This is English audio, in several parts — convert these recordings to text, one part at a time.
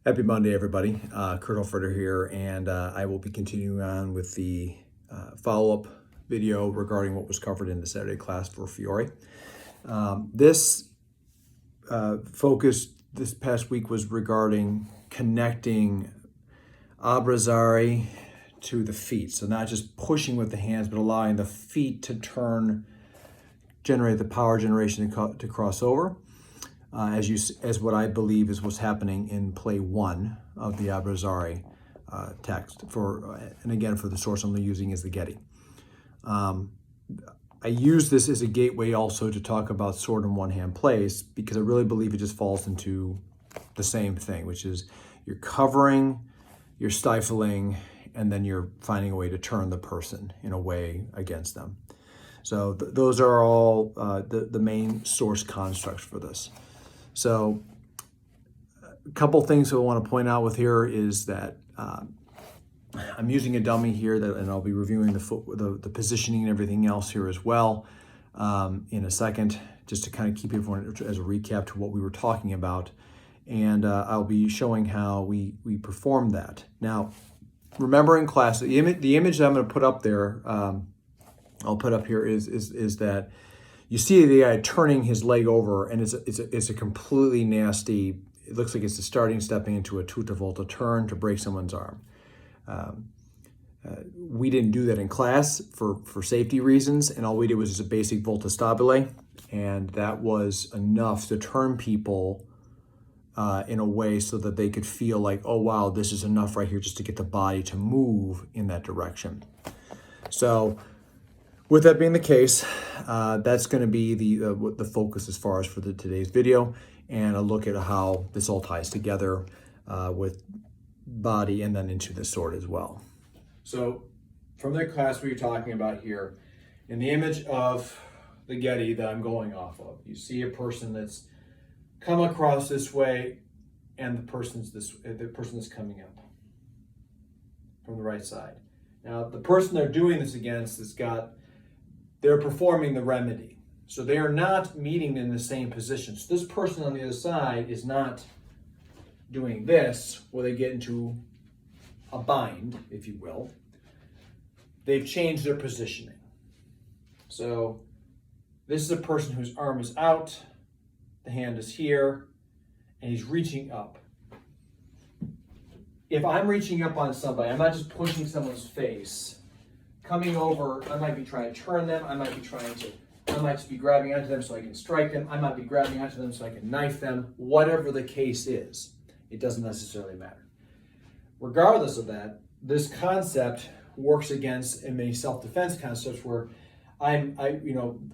Happy Monday, everybody. Kurt Holfreiter here, and I will be continuing on with the follow-up video regarding what was covered in the Saturday class for Fiore. This focus this past week was regarding connecting abrazare to the feet. So not just pushing with the hands, but allowing the feet to turn, generate the power generation to cross over. As what I believe is what's happening in play 1 of the abrazare text. And again, for the source I'm using is the Getty. I use this as a gateway also to talk about sword in one hand plays, because I really believe it just falls into the same thing, which is you're covering, you're stifling, and then you're finding a way to turn the person in a way against them. So those are all the main source constructs for this. So a couple things I want to point out with here is that I'm using a dummy here, and I'll be reviewing the positioning and everything else here as well in a second, just to kind of keep everyone as a recap to what we were talking about. And I'll be showing how we perform that. Now, remember in class, the image that I'm going to put up there, I'll put up here is that you see the guy turning his leg over, and it's a completely nasty. It looks like it's stepping into a tutta volta turn to break someone's arm. We didn't do that in class for safety reasons, and all we did was just a basic volta stabile, and that was enough to turn people in a way so that they could feel like, oh wow, this is enough right here just to get the body to move in that direction. So, with that being the case, that's going to be the focus as far as for today's video, and a look at how this all ties together with body and then into the sword as well. So from the class we were talking about here, in the image of the Getty that I'm going off of, you see a person that's come across this way, and the person that's coming up from the right side. Now the person they're doing this against they're performing the remedy. So they are not meeting in the same position. So this person on the other side is not doing this, where they get into a bind, if you will. They've changed their positioning. So this is a person whose arm is out, the hand is here, and he's reaching up. If I'm reaching up on somebody, I'm not just pushing someone's face. Coming over, I might be trying to turn them, I might just be grabbing onto them so I can strike them, I might be grabbing onto them so I can knife them, whatever the case is, it doesn't necessarily matter. Regardless of that, this concept works against in many self-defense concepts where I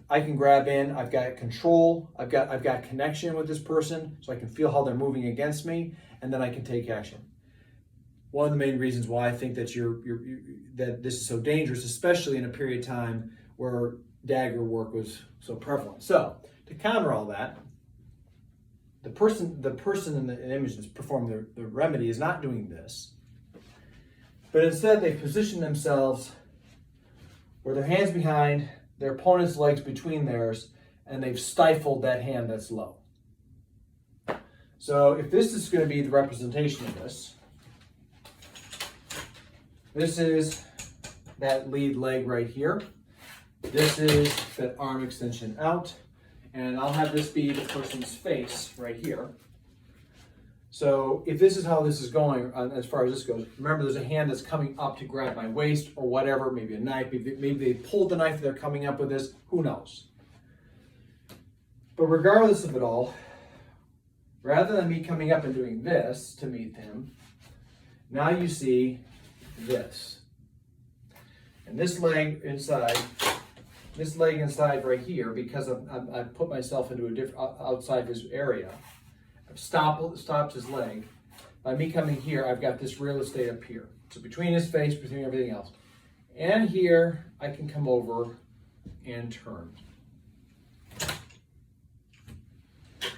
can grab in, I've got control, I've got connection with this person, so I can feel how they're moving against me, and then I can take action. One of the main reasons why I think that that this is so dangerous, especially in a period of time where dagger work was so prevalent. So to counter all that, the person in the image that's performing the remedy is not doing this, but instead they position themselves where their hands behind their opponent's legs between theirs, and they've stifled that hand that's low. So if this is going to be the representation of this is that lead leg right here. This is that arm extension out. And I'll have this be the person's face right here. So if this is how this is going, as far as this goes, remember there's a hand that's coming up to grab my waist or whatever, maybe a knife, maybe they pulled the knife, they're coming up with this, who knows. But regardless of it all, rather than me coming up and doing this to meet him, now you see this. And this leg inside right here, because I've put myself into a different, outside this area, I've stopped his leg. By me coming here, I've got this real estate up here. So between his face, between everything else. And here, I can come over and turn.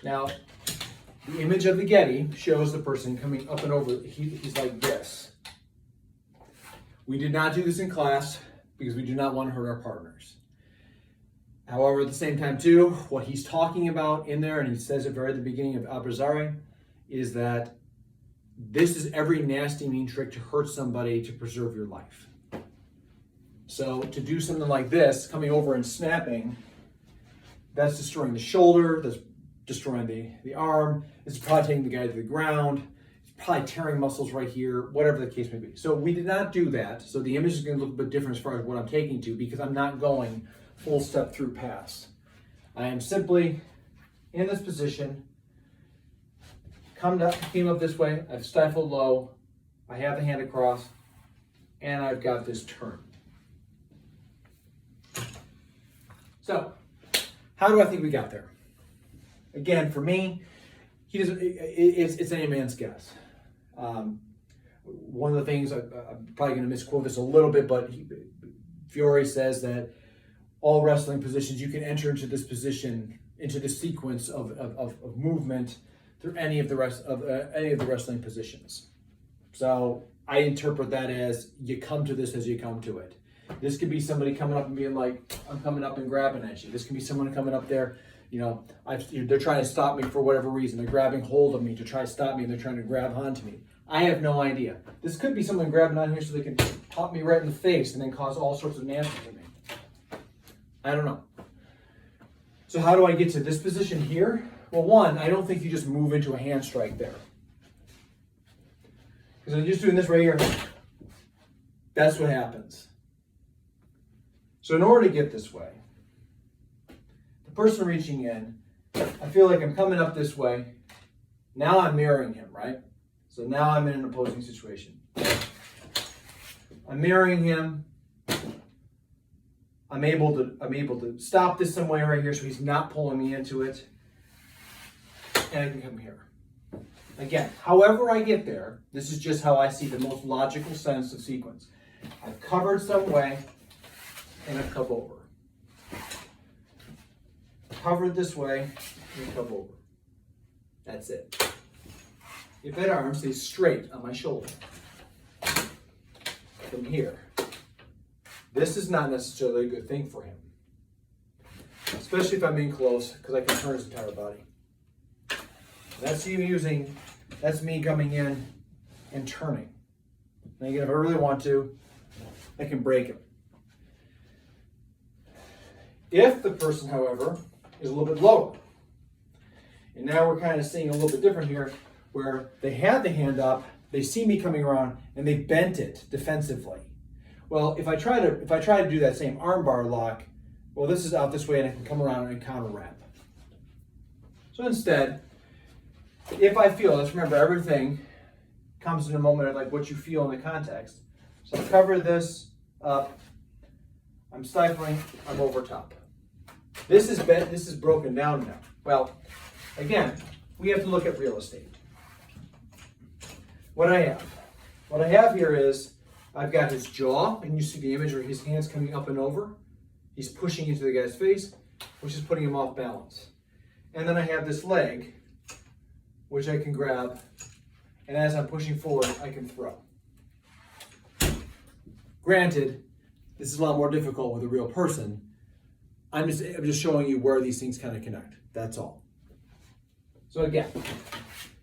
Now, the image of the Getty shows the person coming up and over. He's like this. We did not do this in class because we do not want to hurt our partners. However, at the same time too, what he's talking about in there, and he says it right at the beginning of abrazare, is that This is every nasty, mean trick to hurt somebody to preserve your life. So to do something like this, coming over and snapping, that's destroying the shoulder, that's destroying the arm, it's probably taking the guy to the ground, it's probably tearing muscles right here, whatever the case may be. So we did not do that. So the image is going to look a bit different as far as what I'm taking to, because I'm not going full step through pass. I am simply in this position, came up this way, I've stifled low, I have the hand across, and I've got this turn. So, how do I think we got there? Again, for me, it's any man's guess. One of the things, I'm probably going to misquote this a little bit, but Fiore says that all wrestling positions, you can enter into this position, into the sequence of movement through any of the wrestling positions. So I interpret that as you come to this as you come to it. This could be somebody coming up and being like, I'm coming up and grabbing at you. This can be someone coming up there, they're trying to stop me for whatever reason. They're grabbing hold of me to try to stop me, and they're trying to grab onto me. I have no idea. This could be someone grabbing on here so they can pop me right in the face and then cause all sorts of nasty to me. I don't know. So how do I get to this position here? Well, one, I don't think you just move into a hand strike there. Because I'm just doing this right here. That's what happens. So in order to get this way, the person reaching in, I feel like I'm coming up this way. Now I'm mirroring him, right? So now I'm in an opposing situation. I'm mirroring him. I'm able to stop this some way right here so he's not pulling me into it. And I can come here. Again, however I get there, this is just how I see the most logical sense of sequence. I've covered some way, and I've come over. Covered this way, and come over. That's it. If that arm stays straight on my shoulder, from here, this is not necessarily a good thing for him. Especially if I'm in close, because I can turn his entire body. That's me coming in and turning. And again, if I really want to, I can break him. If the person, however, is a little bit lower, and now we're kind of seeing a little bit different here, where they had the hand up, they see me coming around, and they bent it defensively. Well, if I try to do that same armbar lock, well, this is out this way, and I can come around and counter wrap. So instead, if I feel, let's remember, everything comes in a moment of like what you feel in the context. So I cover this up, I'm stifling, I'm over top. This is bent, this is broken down now. Well, again, we have to look at real estate. What I have here is, I've got his jaw, and you see the image where his hand's coming up and over. He's pushing into the guy's face, which is putting him off balance. And then I have this leg, which I can grab, and as I'm pushing forward, I can throw. Granted, this is a lot more difficult with a real person. I'm just showing you where these things kind of connect. That's all. So again,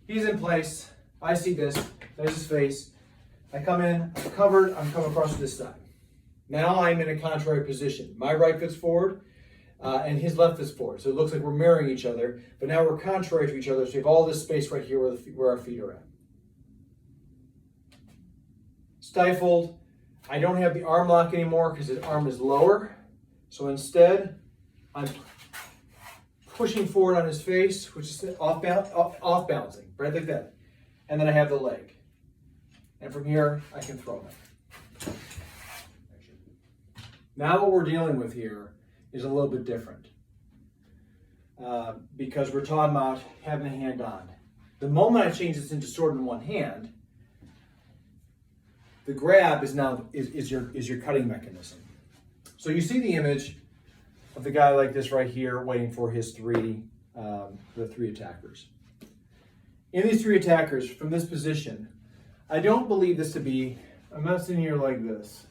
he's in place. I see this. There's his face. I come in, I'm covered, I'm coming across to this side. Now I'm in a contrary position. My right foot's forward, and his left foot's forward. So it looks like we're mirroring each other, but now we're contrary to each other, so we have all this space right here where our feet are at. Stifled. I don't have the arm lock anymore because his arm is lower. So instead, I'm pushing forward on his face, which is off balancing, right like that. And then I have the leg. And from here, I can throw him. Now what we're dealing with here is a little bit different. Because we're talking about having a hand on. The moment I change this into sword in one hand, the grab is now is your cutting mechanism. So you see the image of the guy like this right here, waiting for his the three attackers. In these three attackers, from this position, I don't believe this to be. I'm not sitting here like this.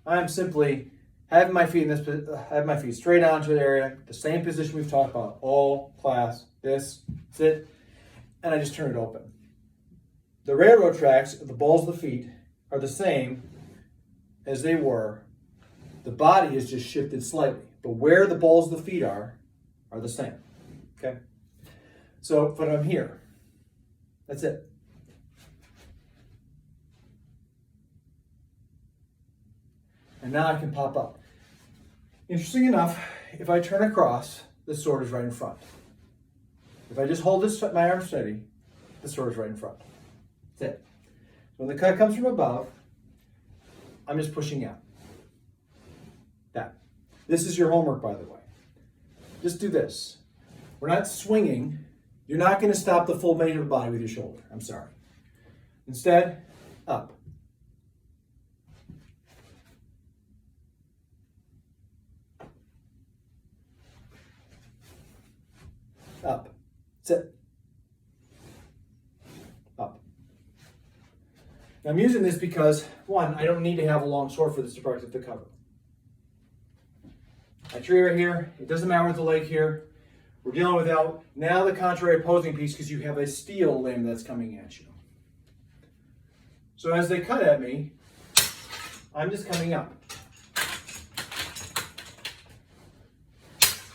I'm simply having my feet straight onto the area, the same position we've talked about all class. This, sit, and I just turn it open. the railroad tracks, the balls of the feet, are the same as they were. The body is just shifted slightly, but where the balls of the feet are the same. Okay? So, but I'm here. That's it. And now I can pop up. Interesting enough, if I turn across, the sword is right in front. If I just hold my arm steady, the sword is right in front. That's it. When the cut comes from above, I'm just pushing out. That. This is your homework, by the way. Just do this. We're not swinging. You're not going to stop the full weight of the body with your shoulder. I'm sorry. Instead, up. Up. That's it. Up. Now I'm using this because, one, I don't need to have a long sword for this to practice the cover. I tree right here. It doesn't matter with the leg here. We're dealing with now the contrary opposing piece because you have a steel limb that's coming at you. So as they cut at me, I'm just coming up.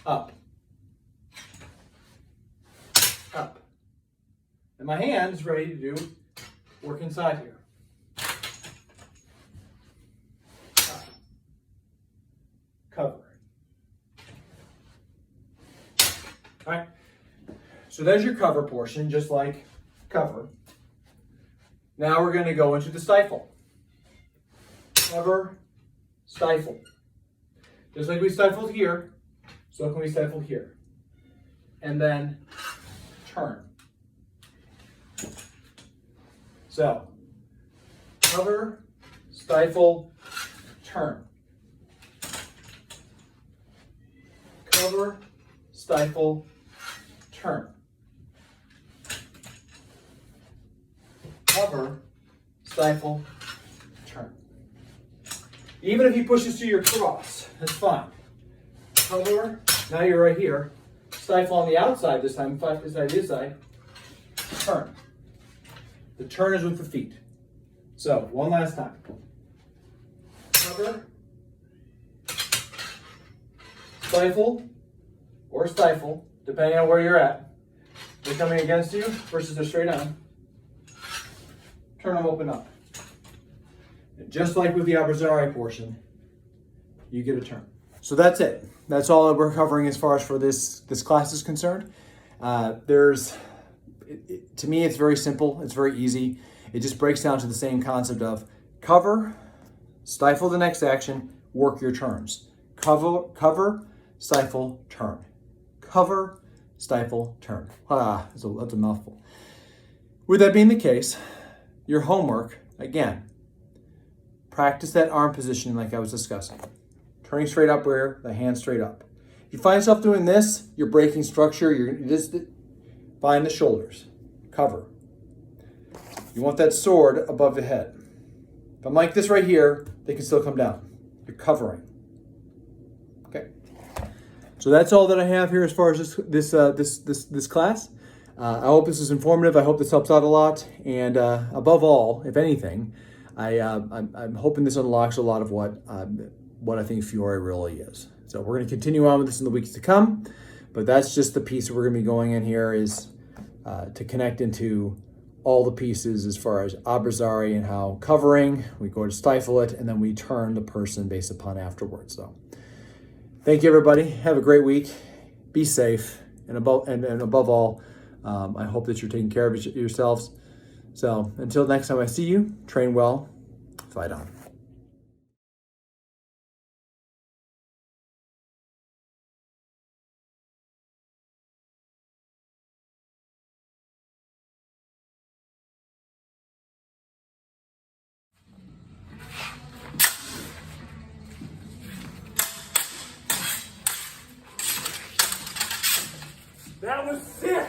Up. Up. And my hand is ready to do work inside here. Up. Cover. All right. So there's your cover portion, just like cover. Now we're going to go into the stifle. Cover, stifle. Just like we stifled here, so can we stifle here. And then turn. So, cover, stifle, turn. Cover, stifle, turn. Cover, stifle, turn. Even if he pushes to your cross, that's fine. Cover, now you're right here. Stifle on the outside this time, inside the inside. Turn. The turn is with the feet. So, one last time. Cover, stifle, or stifle, depending on where you're at. They're coming against you versus they're straight on. Turn them open up. And just like with the abrazare portion, you get a turn. So that's it. That's all that we're covering as far as for this class is concerned. To me, it's very simple. It's very easy. It just breaks down to the same concept of cover, stifle the next action, work your turns. Cover, stifle, turn. Cover, stifle, turn. That's a mouthful. With that being the case, your homework, again, practice that arm positioning like I was discussing. Turning straight up where the hand straight up. If you find yourself doing this, you're breaking structure, you're just find the shoulders. Cover. You want that sword above the head. If I'm like this right here, they can still come down. You're covering. Okay. So that's all that I have here as far as this class. I hope this is informative. I hope this helps out a lot. And above all, if anything, I'm hoping this unlocks a lot of what I think Fiore really is. So we're going to continue on with this in the weeks to come. But that's just the piece that we're going to be going in here is to connect into all the pieces as far as abrazare and how covering, we go to stifle it, and then we turn the person based upon afterwards. So thank you, everybody. Have a great week. Be safe. And above all, I hope that you're taking care of yourselves. So until next time I see you, train well, fight on. That was sick!